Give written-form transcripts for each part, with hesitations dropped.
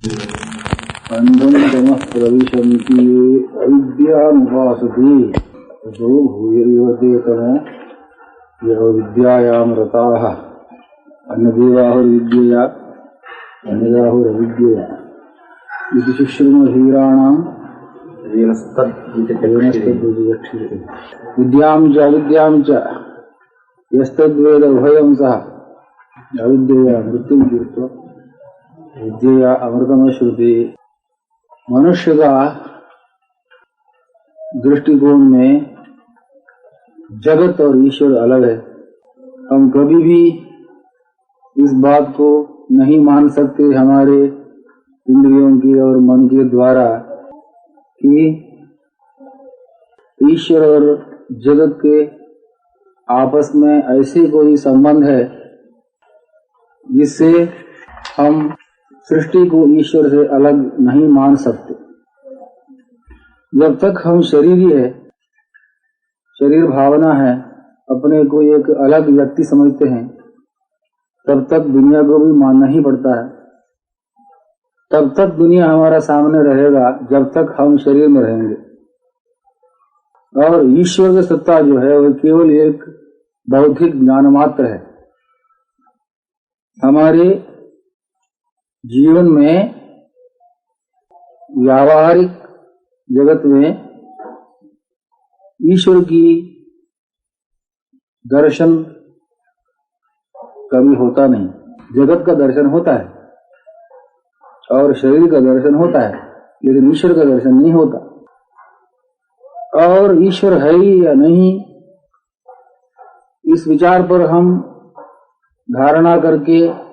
अंधं तमः प्रविशन्ति ये अविद्यामुपासते ततो भूयैव ते तमो विद्यायां रताः अन्यदेवाहुर्विद्यया अन्यदाहुरविद्यया इति शुश्रूमधीराणां विद्यां च अविद्यां च यस्तद्वेद उभयं सः अविद्यया मृत्युं तीर्त्वा विद्यया अमृतमश्नुते। मनुष्य का दृष्टिकोण में जगत और ईश्वर अलग है। हम कभी भी इस बात को नहीं मान सकते हमारे इंद्रियों के और मन के द्वारा कि ईश्वर और जगत के आपस में ऐसे कोई संबंध है जिससे हम सृष्टि को ईश्वर से अलग नहीं मान सकते। जब तक हम शरीरी है, शरीर भावना है, अपने को एक अलग व्यक्ति समझते हैं, तब तक दुनिया को भी मानना ही पड़ता है। तब तक दुनिया हमारा सामने रहेगा जब तक हम शरीर में रहेंगे। और ईश्वर की सत्ता जो है वह केवल एक बौद्धिक ज्ञान मात्र है। हमारे जीवन में व्यावहारिक जगत में ईश्वर की दर्शन कभी होता नहीं। जगत का दर्शन होता है और शरीर का दर्शन होता है, लेकिन ईश्वर का दर्शन नहीं होता। और ईश्वर है ही या नहीं, इस विचार पर हम धारणा करके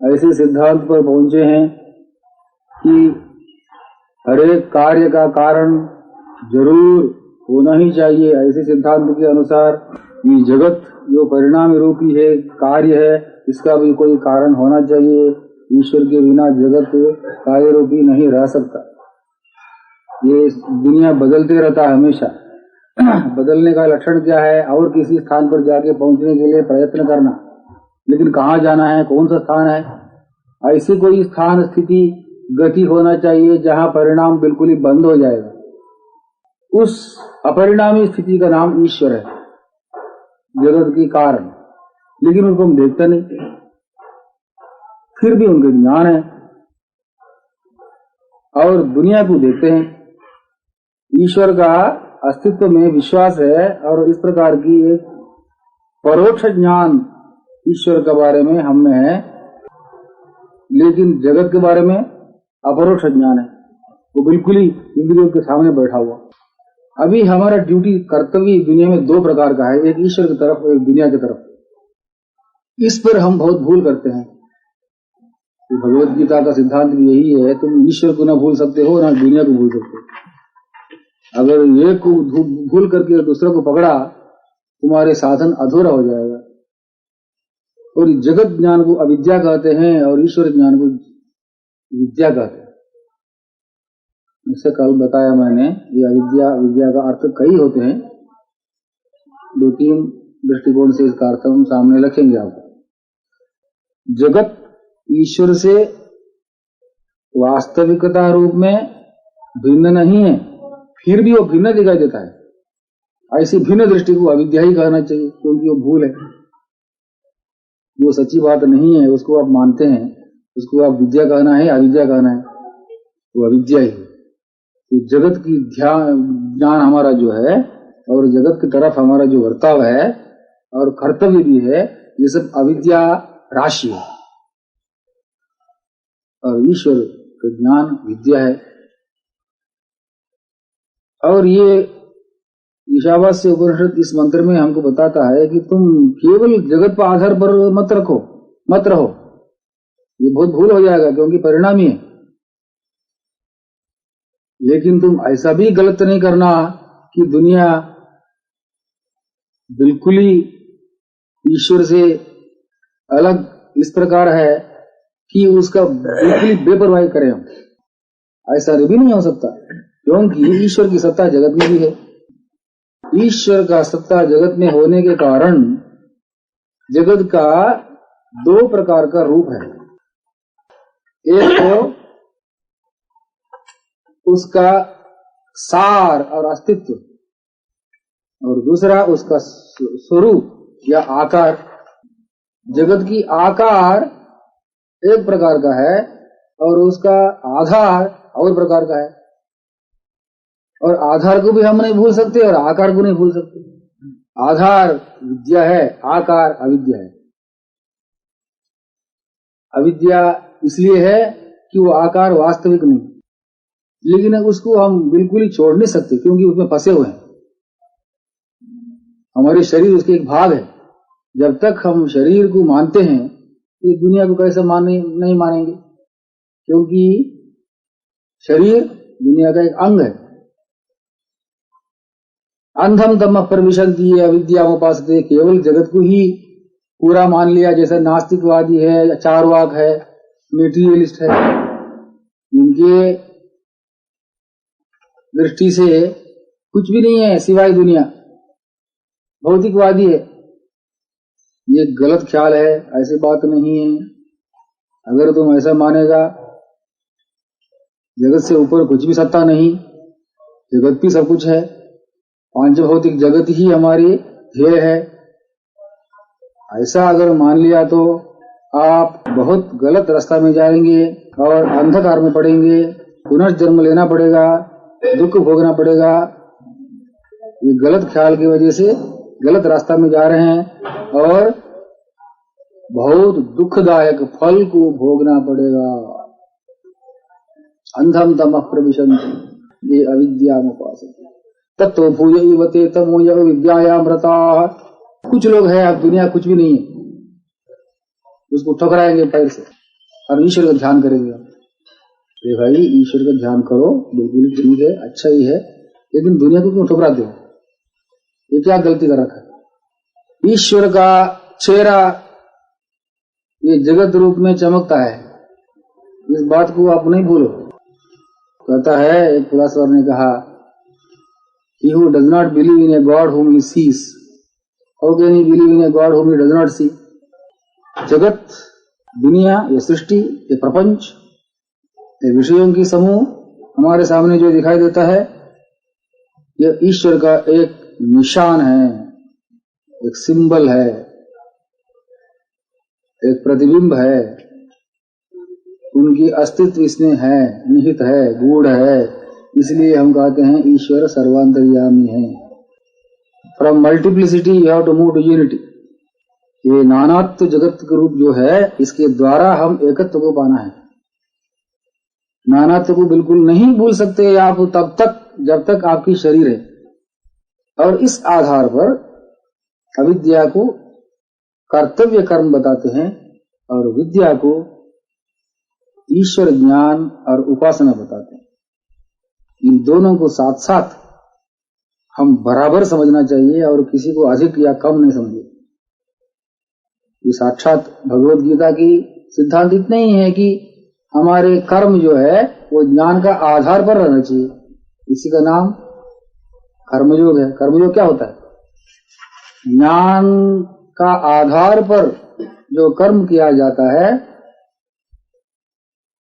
ऐसे सिद्धांत पर पहुंचे हैं कि हर एक कार्य का कारण जरूर होना ही चाहिए। ऐसे सिद्धांत के अनुसार ये जगत जो परिणाम रूपी है, कार्य है, इसका भी कोई कारण होना चाहिए। ईश्वर के बिना जगत कार्य रूपी नहीं रह सकता। ये दुनिया बदलते रहता है हमेशा। बदलने का लक्षण क्या है? और किसी स्थान पर जाके पहुंचने के लिए प्रयत्न करना, लेकिन कहाँ जाना है, कौन सा स्थान है? ऐसी कोई स्थान, स्थिति, गति होना चाहिए जहां परिणाम बिल्कुल ही बंद हो जाएगा। उस अपरिणामी स्थिति का नाम ईश्वर है, जगत के कारण। लेकिन उनको हम देखते नहीं, फिर भी उनके ज्ञान है और दुनिया को देखते हैं। ईश्वर का अस्तित्व में विश्वास है और इस प्रकार की एक परोक्ष ज्ञान ईश्वर के बारे में हम में है, लेकिन जगत के बारे में अपरोक्ष ज्ञान है। वो बिल्कुल ही इंद्रियों के सामने बैठा हुआ। अभी हमारा ड्यूटी, कर्तव्य दुनिया में दो प्रकार का है, एक ईश्वर की तरफ और एक दुनिया की तरफ। इस पर हम बहुत भूल करते हैं। तो भगवत गीता का सिद्धांत भी यही है, तुम ईश्वर को ना भूल सकते हो ना दुनिया को भूल सकते हो। अगर एक को भूल करके दूसरे को पकड़ा, तुम्हारे साधन अधूरा हो जाएगा। और जगत ज्ञान को अविद्या कहते हैं और ईश्वर ज्ञान को विद्या कहते हैं। इससे कल बताया मैंने, ये अविद्या विद्या का अर्थ कई होते हैं। दो तीन दृष्टिकोण से इसका अर्थ हम सामने रखेंगे आपको। जगत ईश्वर से वास्तविकता रूप में भिन्न नहीं है, फिर भी वो भिन्न दिखाई देता है। ऐसी भिन्न दृष्टि को अविद्या ही कहना चाहिए, क्योंकि वो भूल है। वो सच्ची बात नहीं है, उसको आप मानते हैं, उसको आप विद्या कहना है, अविद्या कहना है, वो अविद्या ही है। तो जगत की ज्ञान हमारा जो है और जगत की तरफ हमारा जो वर्ताव है और कर्तव्य भी है, ये सब अविद्या राशि है। और ईश्वर का ज्ञान विद्या है। और ये ईशावास्य उपनिषद इस मंत्र में हमको बताता है कि तुम केवल जगत पर आधार पर मत रहो। ये बहुत भूल हो जाएगा, क्योंकि परिणामी है। लेकिन तुम ऐसा भी गलत नहीं करना कि दुनिया बिल्कुल ही ईश्वर से अलग इस प्रकार है कि उसका बिल्कुल ही बेपरवाही करें हम। ऐसा भी नहीं हो सकता, क्योंकि ईश्वर की सत्ता जगत में भी है। ईश्वर का सत्ता जगत में होने के कारण जगत का दो प्रकार का रूप है। एक तो उसका सार और अस्तित्व, और दूसरा उसका स्वरूप या आकार। जगत की आकार एक प्रकार का है और उसका आधार और प्रकार का है, और आधार को भी हम नहीं भूल सकते और आकार को नहीं भूल सकते। आधार विद्या है, आकार अविद्या है। अविद्या इसलिए है कि वो आकार वास्तविक नहीं, लेकिन उसको हम बिल्कुल ही छोड़ नहीं सकते क्योंकि उसमें फंसे हुए हैं। हमारे शरीर उसके एक भाग है। जब तक हम शरीर को मानते हैं, ये दुनिया को कैसे नहीं मानेंगे, क्योंकि शरीर दुनिया का एक अंग है। अंधम तमः प्रविशन्ति अविद्यामुपासते, केवल जगत को ही पूरा मान लिया, जैसे नास्तिकवादी है, चारवाक है, मेटीरियलिस्ट है। इनके दृष्टि से कुछ भी नहीं है सिवाय दुनिया। भौतिकवादी है, ये गलत ख्याल है, ऐसी बात नहीं है। अगर तुम ऐसा मानेगा, जगत से ऊपर कुछ भी सत्ता नहीं, जगत भी सब कुछ है, पांच भौतिक जगत ही हमारी ध्येय है, ऐसा अगर मान लिया तो आप बहुत गलत रास्ता में जाएंगे और अंधकार में पड़ेंगे। पुनर्जन्म लेना पड़ेगा, दुख भोगना पड़ेगा। ये गलत ख्याल की वजह से गलत रास्ता में जा रहे हैं और बहुत दुखदायक फल को भोगना पड़ेगा। अंधम तमः प्रविशन्ति ये अविद्यामुपासते तत्तो भूयैव तमो ये विद्यायाम रताः। कुछ लोग हैं, अब दुनिया कुछ भी नहीं है, उसको ठुकराएंगे पैर से और ईश्वर का ध्यान करेंगे। ये भाई ईश्वर का ध्यान करो, बिल्कुल ठीक है, अच्छा ही है, लेकिन दुनिया को क्यों ठुकराते हो? ये क्या गलती कर रखा है? ईश्वर का चेहरा ये जगत रूप में चमकता है, इस बात को आप नहीं भूलो। कहता है एक फिलॉसफर ने कहा, he who does not believe in a God whom he sees, how can he believe in a God whom he does not see? जगत, दुनिया, ये सृष्टि, ये प्रपंच, ये विषयों की समूह हमारे सामने जो दिखाई देता है, यह ईश्वर का एक निशान है, एक सिंबल है, एक प्रतिबिंब है। उनकी अस्तित्व इसमें है, निहित है, गूढ़ है। इसलिए हम कहते हैं ईश्वर सर्वांतर्यामी है। From multiplicity you have to move to unity. ये नानात्व जगत का रूप जो है, इसके द्वारा हम एकत्व को पाना है। नानात्व को बिल्कुल नहीं भूल सकते आप तब तक जब तक आपकी शरीर है, और इस आधार पर अविद्या को कर्तव्य कर्म बताते हैं और विद्या को ईश्वर ज्ञान और उपासना बताते हैं। इन दोनों को साथ साथ हम बराबर समझना चाहिए और किसी को अधिक या कम नहीं समझे। ये साक्षात भगवत गीता की सिद्धांत इतने ही है कि हमारे कर्म जो है वो ज्ञान का आधार पर रहना चाहिए। इसी का नाम कर्मयोग है। कर्मयोग क्या होता है? ज्ञान का आधार पर जो कर्म किया जाता है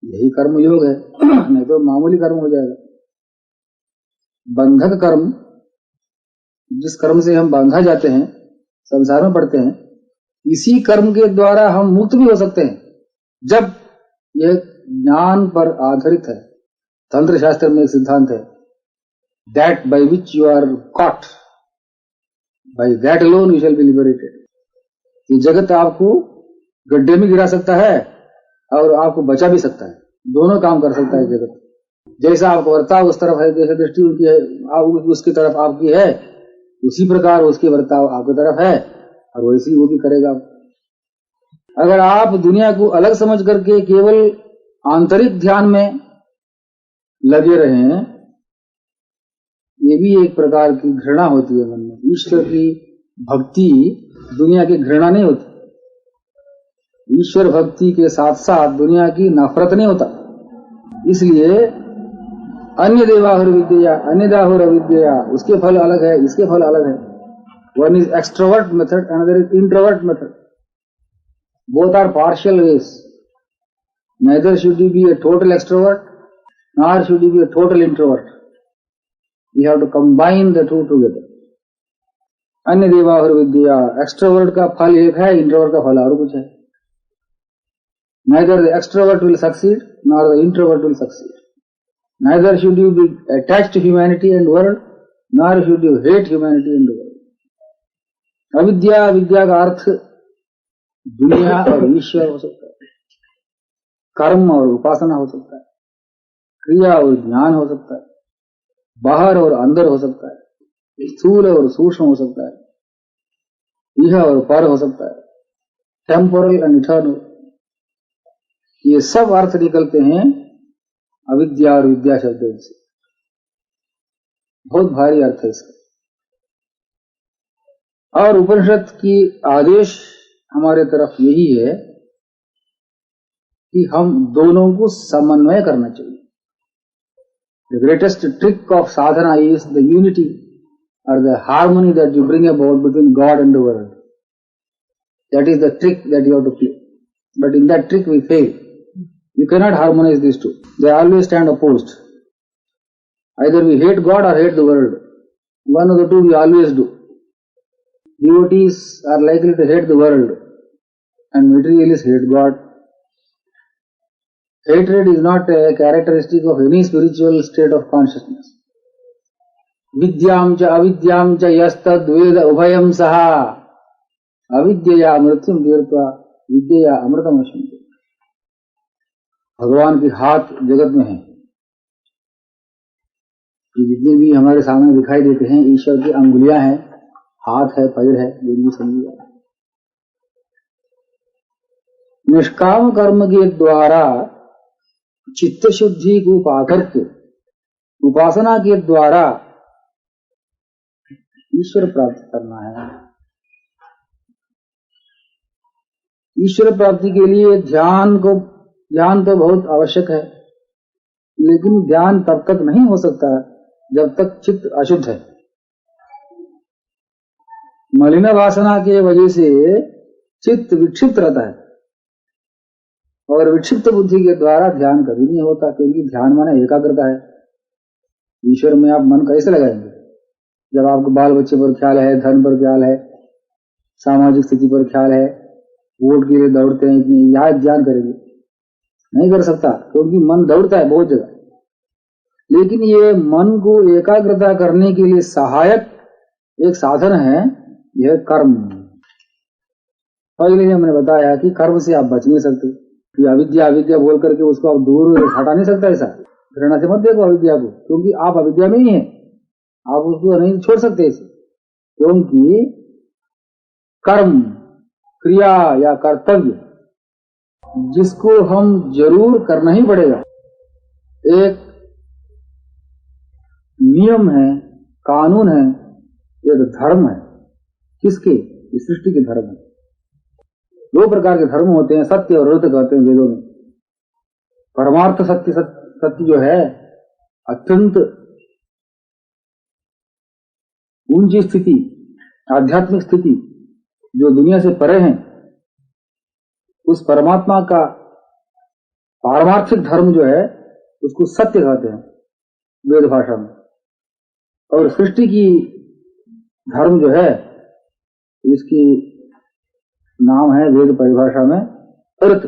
यही कर्मयोग है, नहीं तो मामूली कर्म हो जाएगा। बंधक कर्म, जिस कर्म से हम बांधा जाते हैं, संसार में पड़ते हैं, इसी कर्म के द्वारा हम मुक्त भी हो सकते हैं जब यह ज्ञान पर आधारित है। तंत्र शास्त्र में एक सिद्धांत है, that by which you are caught, by that alone you shall be liberated। ये जगत आपको गड्ढे में गिरा सकता है और आपको बचा भी सकता है, दोनों काम कर सकता है जगत। जैसा आपको वर्ताव उस तरफ है, जैसे दृष्टि उनकी है, उसकी तरफ आपकी है, उसी प्रकार उसकी वर्ताव आपकी तरफ है और वैसे ही वो भी करेगा। अगर आप दुनिया को अलग समझ करके केवल आंतरिक ध्यान में लगे रहें, ये भी एक प्रकार की घृणा होती है मन में। ईश्वर की भक्ति दुनिया की घृणा नहीं होती, ईश्वर भक्ति के साथ साथ दुनिया की नफरत नहीं होता। इसलिए अन्य देवाहुर विद्या अन्य दाहुर अविद्या, उसके फल अलग है, इसके फल अलग है। One is extrovert method, another is introvert method. Both are partial ways. Neither should you be a total extrovert, nor should you be a total introvert. You have to combine the two together. अन्य देवाहुर विद्या, extrovert का फल एक है, introvert का फल और कुछ है. Neither the extrovert will succeed nor the introvert will succeed. Neither should you be attached to humanity and world, nor should you hate humanity and the world. अविद्या, विद्या का अर्थ दुनिया और ईश्वर हो सकता है, कर्म और उपासना हो सकता है, क्रिया और ज्ञान हो सकता है, बाहर और अंदर हो सकता है, स्थूल और सूक्ष्म हो सकता है, यह और पर हो सकता है, टेम्पोरल एंड इटर्नल. ये सब अर्थ निकलते हैं अविद्या और विद्या शब्दों से. बहुत भारी अर्थ है इसका. और उपनिषद की आदेश हमारे तरफ यही है कि हम दोनों को समन्वय करना चाहिए. The greatest trick of sadhana is the unity or the harmony that you bring about between God and the world. That is the trick that you have to play. But in that trick we fail. You cannot harmonize these two. They always stand opposed. Either we hate God or hate the world. One of the two we always do. Devotees are likely to hate the world and materialists hate God. Hatred is not a characteristic of any spiritual state of consciousness. Vidyam cha avidyam cha yastad veda ubhayam saha avidyaya amrityam dirtva vidyaya amritam ashmiti. भगवान के हाथ जगत में है. ये जितने भी हमारे सामने दिखाई देते हैं ईश्वर की अंगुलियां हैं, हाथ है, पैर है, ये भी समझिए. निष्काम कर्म के द्वारा चित्त शुद्धि को पाकर के उपासना के द्वारा ईश्वर प्राप्त करना है. ईश्वर प्राप्ति के लिए ध्यान तो बहुत आवश्यक है, लेकिन ध्यान तब तक नहीं हो सकता जब तक चित्त अशुद्ध है. मलिन वासना के वजह से चित्त विक्षिप्त रहता है और विक्षिप्त बुद्धि के द्वारा ध्यान कभी नहीं होता, क्योंकि ध्यान माने एकाग्रता है. ईश्वर में आप मन कैसे लगाएंगे जब आपको बाल बच्चे पर ख्याल है, धन पर ख्याल है, सामाजिक स्थिति पर ख्याल है, वोट के लिए दौड़ते हैं, इतने यहाँ ध्यान करेंगे? नहीं कर सकता, क्योंकि मन दौड़ता है बहुत जगह. लेकिन ये मन को एकाग्रता करने के लिए सहायक एक साधन है, यह कर्म. पहले हमने बताया कि कर्म से आप बच नहीं सकते. कि अविद्या अविद्या बोल करके उसको आप दूर हटा नहीं सकता. ऐसा घृणा से मत देखो अविद्या को, क्योंकि आप अविद्या में ही हैं, आप उसको नहीं छोड़ सकते इसे. क्योंकि कर्म, क्रिया या कर्तव्य जिसको हम जरूर करना ही पड़ेगा, एक नियम है, कानून है, एक धर्म है. किसके? इस सृष्टि के धर्म है. दो प्रकार के धर्म होते हैं, सत्य और अर्थ कहते हैं वेदों में. परमार्थ सत्य जो है अत्यंत ऊंची स्थिति, आध्यात्मिक स्थिति जो दुनिया से परे है, उस परमात्मा का पारमार्थिक धर्म जो है उसको सत्य कहते हैं वेद भाषा में. और सृष्टि की धर्म जो है इसकी नाम है वेद परिभाषा में अर्थ.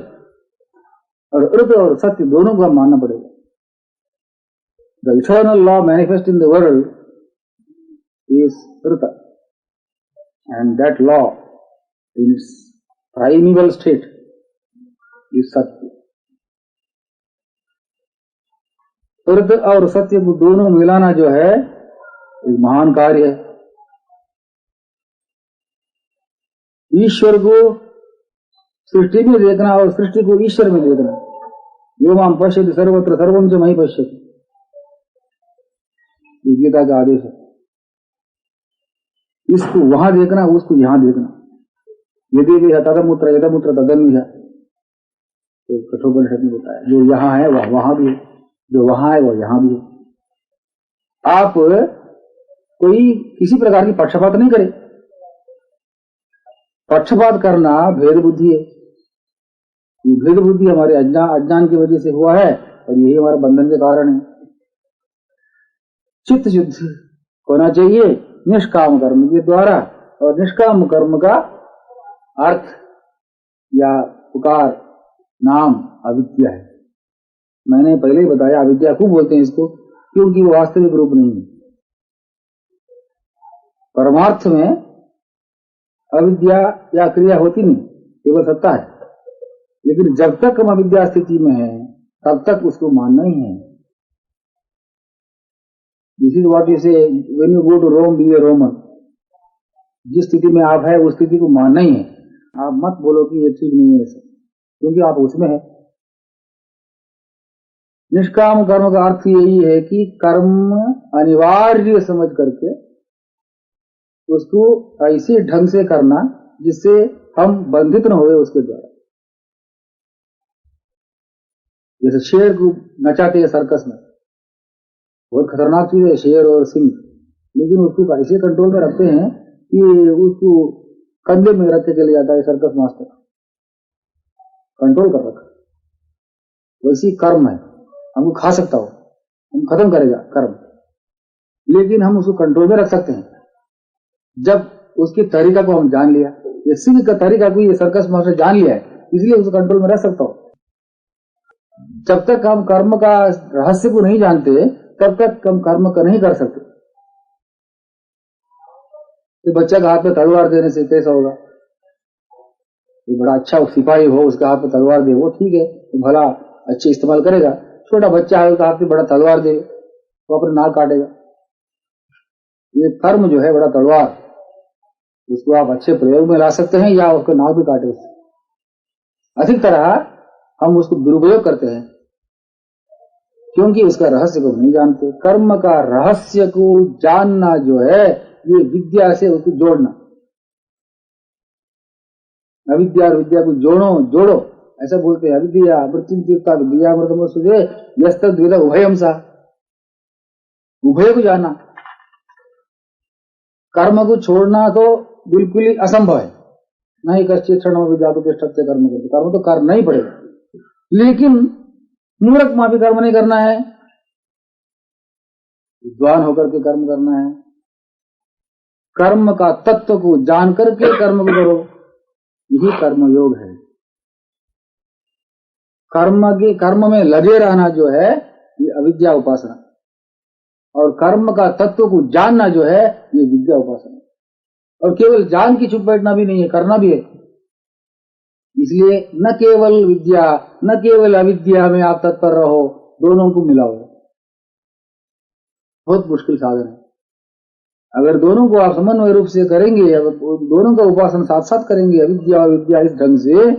और अर्थ और सत्य दोनों को मानना पड़ेगा. The eternal law manifest in the world is artha, and that law in its primeval state is satya. अर्थ और सत्य को दोनों मिलाना जो है एक महान कार्य है. ईश्वर को सृष्टि में देखना और सृष्टि को ईश्वर में देखना. यो माम पश्यति सर्वत्र सर्वम च मयि पश्यति, ये गीता का आदेश है. इसको वहां देखना, उसको यहां देखना. यदि भी है तदमुत्र यदमुत्र तदन्य, कठोपनिषद में बताया. जो यहां है वह वहां भी है, जो वहां है वह यहां भी है. आप कोई किसी प्रकार की पक्षपात नहीं करे. पक्षपात करना भेद बुद्धि है. भेद बुद्धि हमारे अज्ञान की वजह से हुआ है और यही हमारा बंधन के कारण है। चित्त शुद्ध होना चाहिए निष्काम कर्म के द्वारा, और निष्काम कर्म का अर्थ या पुकार नाम अविद्या है। मैंने पहले ही बताया अविद्या क्यों बोलते हैं इसको, क्योंकि वो वास्तविक रूप नहीं है। परमार्थ में अविद्या या क्रिया होती नहीं, केवल सत्ता है। लेकिन जब तक हम अविद्या स्थिति में है तब तक उसको मानना ही है। This is what you say when you go to Rome be a Roman. जिस स्थिति में आप है उस स्थिति को मानना ही है। आप मत बोलो कि ये ठीक नहीं है ऐसा, क्योंकि आप उसमें है। निष्काम कर्म का अर्थ यही है कि कर्म अनिवार्य समझ करके उसको ऐसे ढंग से करना जिससे हम बंधित न हुए उसके द्वारा। जैसे शेर को नचाते हैं सर्कस में, बहुत खतरनाक चीज है शेर और सिंह, लेकिन उसको ऐसे कंट्रोल में रखते हैं कि उसको कंधे में रख के चले जाता है सर्कस मास्टर, कंट्रोल कर रखा। वैसी कर्म है, हमको खा सकता हो, हम खत्म करेगा कर्म, लेकिन हम उसको कंट्रोल में रख सकते हैं जब उसके तरीका को हम जान लिया। ये सिंह का तरीका को ये सर्कस मास्टर जान लिया है, इसलिए उसको कंट्रोल में रख सकता हो। जब तक हम कर्म का रहस्य को नहीं जानते तब तक हम कर्म का नहीं कर सकते। तो बच्चा का हाथ में तलवार देने से कैसा होगा? ये बड़ा अच्छा सिपाही हो, उसके हाथ में तलवार दे, वो ठीक है, तो भला अच्छे इस्तेमाल करेगा। छोटा बच्चा है, उसके हाथ में बड़ा तलवार दे, वो अपने नाक काटेगा। ये कर्म जो है बड़ा तलवार, उसको आप अच्छे प्रयोग में ला सकते हैं या उसको नाक भी काटे। अधिक तरह हम उसको दुरुपयोग करते हैं क्योंकि उसका रहस्य को नहीं जानते। कर्म का रहस्य को जानना जो है ये विद्या से उसको जोड़ना। अविद्या और विद्या को जोड़ो ऐसा बोलते हैं। अविद्या अमृता विद्या अमृतम सुधे यस्तद्विद उभयम सा, उभय को जानना। कर्म को छोड़ना तो बिल्कुल ही असंभव है। नहीं कश्चित क्षण जातु के कर्म करते, कर्म तो करना ही पड़ेगा। लेकिन मूर्ख मां भी कर्म नहीं करना है, विद्वान होकर के कर्म करना है। कर्म का तत्व को जान करके कर्म को करो, यही कर्म योग है। कर्म में लगे रहना जो है ये अविद्या उपासना, और कर्म का तत्व को जानना जो है ये विद्या उपासना। और केवल जान की चुप बैठना भी नहीं है, करना भी है। इसलिए न केवल विद्या न केवल अविद्या में आप तत्पर रहो, दोनों को मिलाओ। बहुत मुश्किल साधन है। अगर दोनों को आप समन्वय रूप से करेंगे, अगर दोनों का उपासना साथ साथ करेंगे, अविद्या और विद्या, इस ढंग से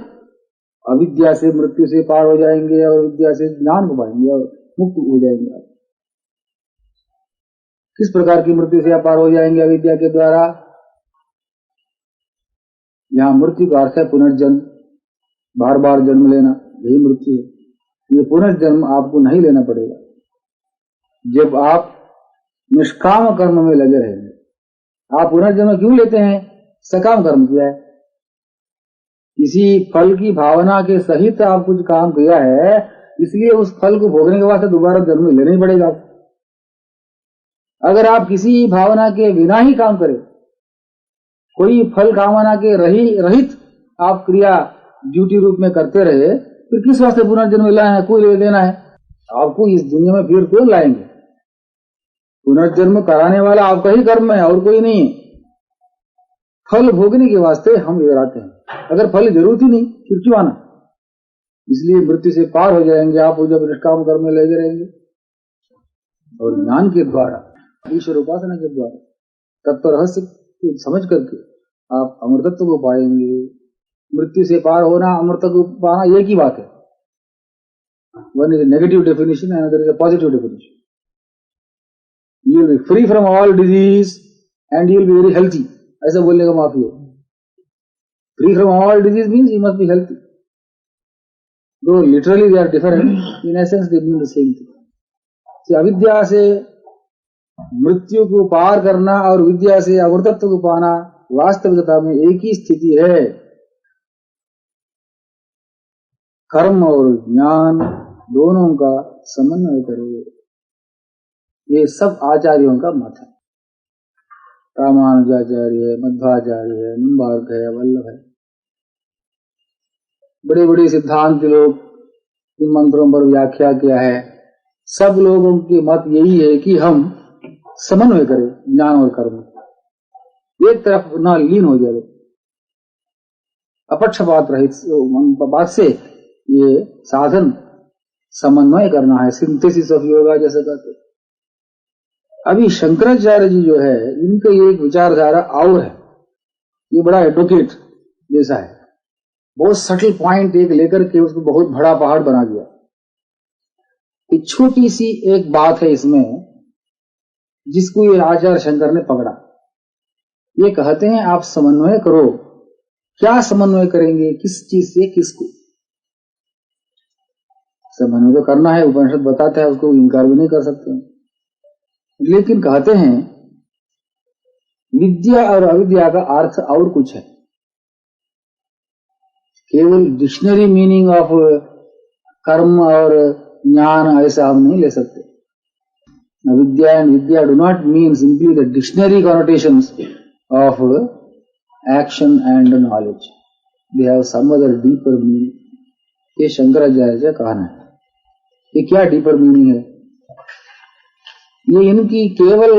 अविद्या से मृत्यु से पार हो जाएंगे और विद्या से ज्ञान को पाएंगे और मुक्त हो जाएंगे। आप किस प्रकार की मृत्यु से आप पार हो जाएंगे? अविद्या के द्वारा। यहाँ मृत्यु का अर्थ है पुनर्जन्म, बार बार जन्म लेना, यही मृत्यु है। ये पुनर्जन्म आपको नहीं लेना पड़ेगा जब आप निष्काम कर्म में लगे रहेंगे। आप पुनर्जन्म क्यों लेते हैं? सकाम कर्म किया है, किसी फल की भावना के सहित आप कुछ काम किया है, इसलिए उस फल को भोगने के बाद दोबारा जन्म लेना ही पड़ेगा। अगर आप किसी भावना के बिना ही काम करें, कोई फल कामना के रहित आप क्रिया ड्यूटी रूप में करते रहे, फिर किस वास्ते पुनर्जन्म लाए हैं? कोई लेना है आपको इस दुनिया में? फिर क्यों लाएंगे? पुनर्जन्म कराने वाला आपका ही कर्म है और कोई नहीं। फल भोगने के वास्ते हम इधर आते हैं। अगर फल जरूरत ही नहीं फिर क्यों आना? इसलिए मृत्यु से पार हो जाएंगे आप जब निष्काम कर्म में लगे रहेंगे। और ज्ञान के द्वारा, ईश्वर उपासना के द्वारा, तत्व रहस्य को समझ करके आप अमृतत्व को पाएंगे। मृत्यु से पार होना, अमृतत्व को पाना एक ही बात है। One is negative definition, another is a positive definition. You will be free from all disease and you will be very healthy. ऐसा बोलने का माफी है। Free from all disease means you must be healthy. Though literally they are different, in essence they mean the same thing. So अविद्या से मृत्यु को पार करना और विद्या से अमृतत्व को पाना वास्तविकता में एक ही स्थिति है। कर्म और ज्ञान दोनों का समन्वय करो। ये सब आचार्यों का मत है। रामानुजाचार्य है, मध्वाचार्य है, निम्बार्क है, वल्लभ है, बड़े बड़े सिद्धांत लोग इन मंत्रों पर व्याख्या किया है। सब लोगों के मत यही है कि हम समन्वय करें ज्ञान और कर्म, एक तरफ न लीन हो जाए, अपक्षपात रहित बात से ये साधन समन्वय करना है, सिंथेसिस ऑफ योगा जैसे कहते। अभी शंकराचार्य जी जो है, इनका एक विचारधारा और है, ये बड़ा एडवोकेट जैसा है, बहुत सटल पॉइंट एक लेकर के उसको बहुत बड़ा पहाड़ बना दिया। एक छोटी सी एक बात है इसमें जिसको ये आचार्य शंकर ने पकड़ा। ये कहते हैं आप समन्वय करो। क्या समन्वय करेंगे, किस चीज से किसको? समन्वय तो करना है, उपनिषद बताता है, उसको इनकार भी नहीं कर सकते। लेकिन कहते हैं विद्या और अविद्या का अर्थ और कुछ है। केवल डिक्शनरी मीनिंग ऑफ कर्म और ज्ञान ऐसा हम नहीं ले सकते। Avidya and vidya do not mean simply the dictionary connotations of action and knowledge, they have some other deeper meaning. ये शंकराचार्य का कहना है। ये क्या डीपर मीनिंग है? ये इनकी केवल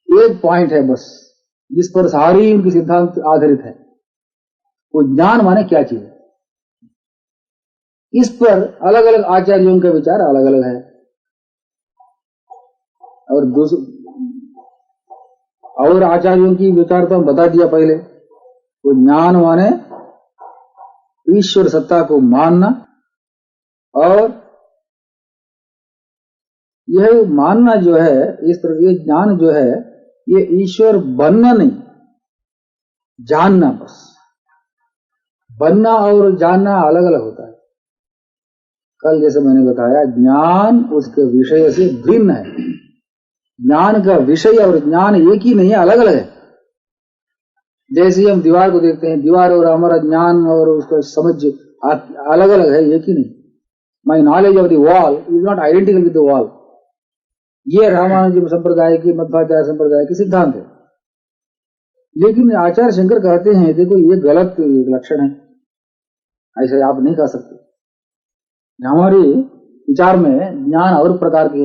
एक पॉइंट है बस, जिस पर सारी इनकी सिद्धांत आधारित है। वो ज्ञान माने क्या चीज है, इस पर अलग अलग आचार्यों के विचार अलग अलग है। और आचार्यों की विचार तो हम बता दिया पहले। वो ज्ञान माने ईश्वर सत्ता को मानना, और यह मानना जो है, इस तरह ये ज्ञान जो है, ये ईश्वर बनना नहीं, जानना बस। बनना और जानना अलग अलग होता है। कल जैसे मैंने बताया, ज्ञान उसके विषय से भिन्न है। ज्ञान का विषय और ज्ञान एक ही नहीं है, अलग अलग है। जैसे हम दीवार को देखते हैं, दीवार और हमारा ज्ञान और उसका समझ अलग अलग है, एक ही नहीं। My knowledge of the wall is not identical with the wall. ये रामानुज संप्रदाय की, मध्वाचार्य संप्रदाय की सिद्धांत है। लेकिन आचार्य शंकर कहते हैं देखो ये गलत लक्षण है, ऐसे आप नहीं कह सकते। हमारे विचार में ज्ञान और प्रकार के,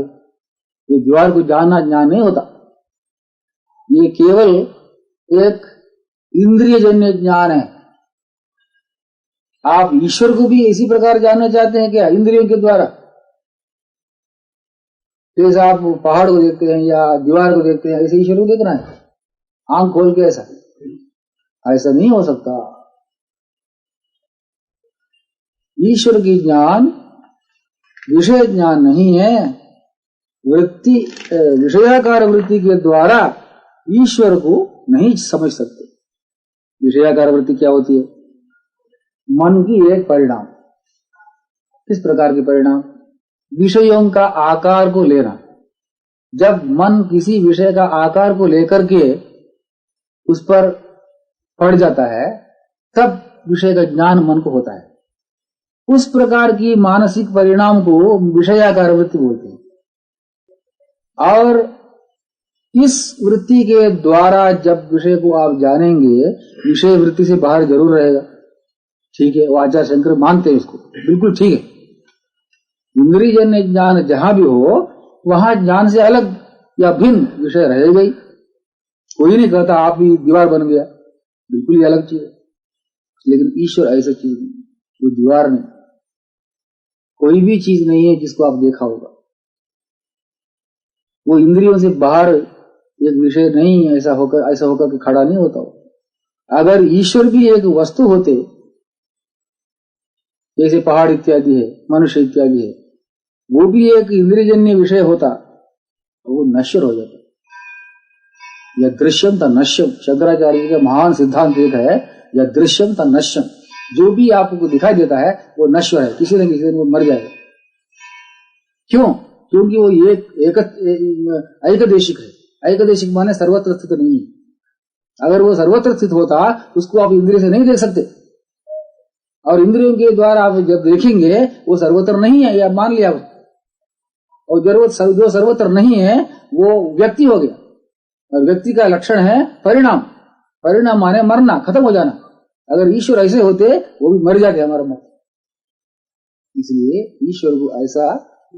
ये दीवार को जानना ज्ञान नहीं होता। ये केवल एक इंद्रिय जन्य ज्ञान है। आप ईश्वर को भी इसी प्रकार जानना चाहते हैं क्या? इंद्रियों के द्वारा। जैसे आप पहाड़ को देखते हैं या दीवार को देखते हैं, ऐसे ईश्वर को देखना है आंख खोल के? ऐसा नहीं हो सकता। ईश्वर की ज्ञान विषय ज्ञान नहीं है। वृत्ति, विषयाकार वृत्ति के द्वारा ईश्वर को नहीं समझ सकते। विषयाकार वृत्ति क्या होती है? मन की एक परिणाम। किस प्रकार के परिणाम? विषयों का आकार को लेना। जब मन किसी विषय का आकार को लेकर के उस पर पड़ जाता है, तब विषय का ज्ञान मन को होता है। उस प्रकार की मानसिक परिणाम को विषयाकार वृत्ति बोलते हैं। और इस वृत्ति के द्वारा जब विषय को आप जानेंगे, विषय वृत्ति से बाहर जरूर रहेगा। ठीक है, वो आचार्य शंकर मानते हैं इसको, बिल्कुल ठीक है। इंद्रियजन्य ज्ञान जहां भी हो, वहां ज्ञान से अलग या भिन्न विषय रहेगा ही। कोई नहीं कहता आप भी दीवार बन गया, बिल्कुल ही अलग चीज है। लेकिन ईश्वर ऐसा चीज नहीं, वो दीवार नहीं, कोई भी चीज नहीं है जिसको आप देखा होगा। वो इंद्रियों से बाहर एक विषय नहीं, ऐसा होकर कि खड़ा नहीं होता हो। अगर ईश्वर भी एक वस्तु होते, जैसे पहाड़ इत्यादि है, मनुष्य इत्यादि है, वो भी एक इंद्रियजन्य विषय होता, तो वो नश्वर हो जाता। यह दृश्यम था नश्यम, शंकराचार्य जी का महान सिद्धांत एक है, यह दृश्यम था नश्यम। जो भी आपको दिखाई देता है वो नश्वर है, किसी न किसी दिन वो मर जाएगा। क्यों? क्योंकि वो ऐकदेशिक है। ऐकदेशिक माने सर्वत्र स्थित नहीं है। अगर वो सर्वत्र स्थित होता, उसको आप इंद्रिय से नहीं देख सकते। और इंद्रियों के द्वारा आप जब देखेंगे वो सर्वत्र नहीं है, यह मान लिया। और जो सर्वत्र नहीं है वो व्यक्ति हो गया, और व्यक्ति का लक्षण है परिणाम। परिणाम माने मरना, खत्म हो जाना। अगर ईश्वर ऐसे होते वो भी मर जाते हमारा मत। इसलिए ईश्वर को ऐसा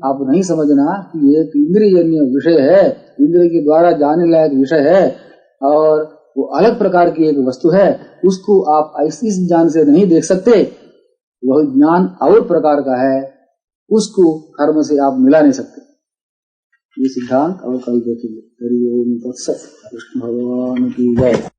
आप नहीं समझना कि ये एक इंद्रियजन्य विषय है, इंद्रिय के द्वारा जाने लायक विषय है और वो अलग प्रकार की एक वस्तु है। उसको आप ऐसी ज्ञान से नहीं देख सकते, वह ज्ञान और प्रकार का है, उसको कर्म से आप मिला नहीं सकते। ये सिद्धांत और कल देखेंगे। हरि ओम तत्सत। कृष्ण भगवान की जय।